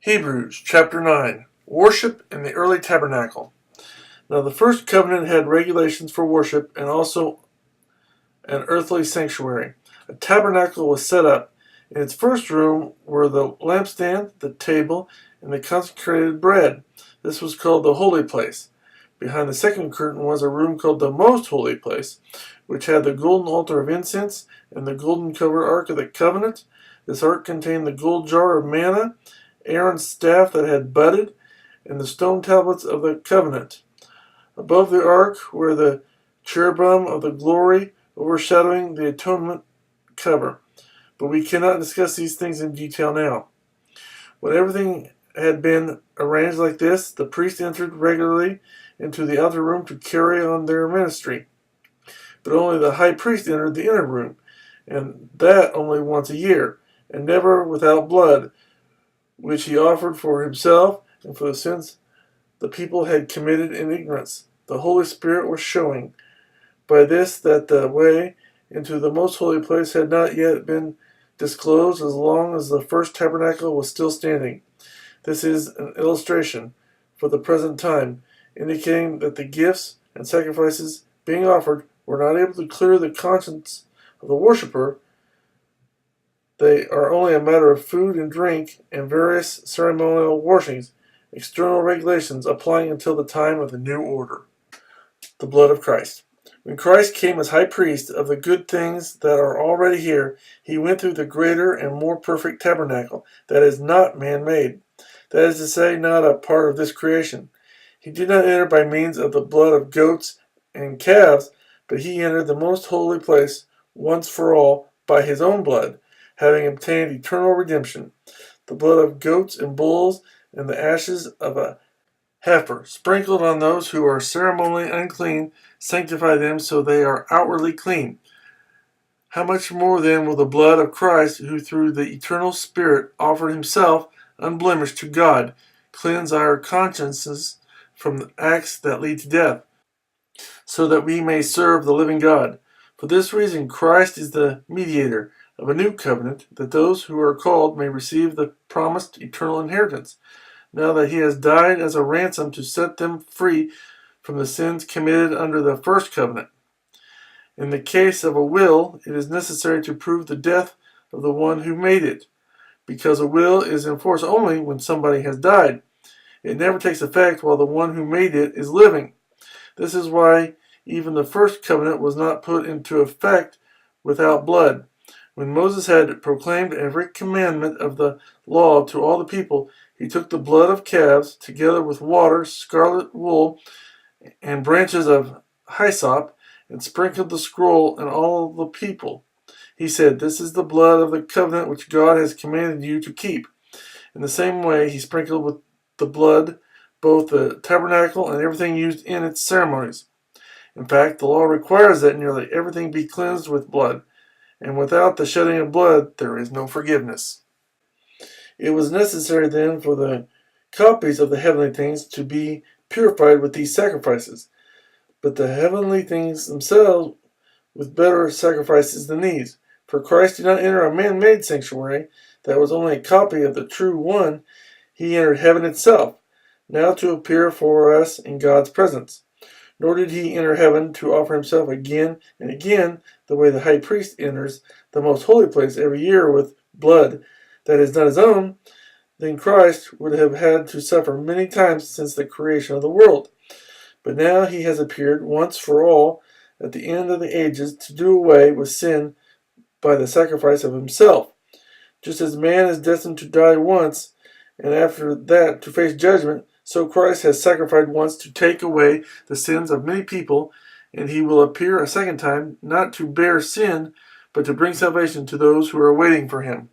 Hebrews chapter 9. Worship in the early tabernacle. Now the first covenant had regulations for worship and also an earthly sanctuary. A tabernacle was set up. In its first room were the lampstand, the table, and the consecrated bread. This was called the holy place. Behind the second curtain was a room called the most holy place, which had the golden altar of incense and the golden covered ark of the covenant. This ark contained the gold jar of manna, Aaron's staff that had budded, and the stone tablets of the covenant. Above the ark were the cherubim of the glory, overshadowing the atonement cover. But we cannot discuss these things in detail now. When everything had been arranged like this, the priests entered regularly into the outer room to carry on their ministry. But only the high priest entered the inner room, and that only once a year, and never without blood, which he offered for himself and for the sins the people had committed in ignorance. The Holy Spirit was showing by this that the way into the most holy place had not yet been disclosed as long as the first tabernacle was still standing. This is an illustration for the present time, indicating that the gifts and sacrifices being offered were not able to clear the conscience of the worshiper. They are only a matter of food and drink and various ceremonial washings, external regulations applying until the time of the new order. The blood of Christ. When Christ came as high priest of the good things that are already here, he went through the greater and more perfect tabernacle that is not man-made, that is to say, not a part of this creation. He did not enter by means of the blood of goats and calves, but he entered the most holy place once for all by his own blood, having obtained eternal redemption. The blood of goats and bulls and the ashes of a heifer, sprinkled on those who are ceremonially unclean, sanctify them so they are outwardly clean. How much more then will the blood of Christ, who through the eternal Spirit offered himself unblemished to God, cleanse our consciences from the acts that lead to death, so that we may serve the living God. For this reason Christ is the mediator of a new covenant, that those who are called may receive the promised eternal inheritance, now that he has died as a ransom to set them free from the sins committed under the first covenant. In the case of a will, it is necessary to prove the death of the one who made it, because a will is in force only when somebody has died. It never takes effect while the one who made it is living. This is why even the first covenant was not put into effect without blood. When Moses had proclaimed every commandment of the law to all the people, he took the blood of calves, together with water, scarlet wool, and branches of hyssop, and sprinkled the scroll and all the people. He said, "This is the blood of the covenant which God has commanded you to keep." In the same way, he sprinkled with the blood both the tabernacle and everything used in its ceremonies. In fact, the law requires that nearly everything be cleansed with blood, and without the shedding of blood, there is no forgiveness. It was necessary then for the copies of the heavenly things to be purified with these sacrifices, but the heavenly things themselves with better sacrifices than these. For Christ did not enter a man-made sanctuary that was only a copy of the true one. He entered heaven itself, now to appear for us in God's presence. Nor did he enter heaven to offer himself again and again, the way the high priest enters the most holy place every year with blood that is not his own. Then Christ would have had to suffer many times since the creation of the world. But now he has appeared once for all at the end of the ages to do away with sin by the sacrifice of himself. Just as man is destined to die once, and after that to face judgment, so Christ has sacrificed once to take away the sins of many people, and he will appear a second time, not to bear sin, but to bring salvation to those who are waiting for him.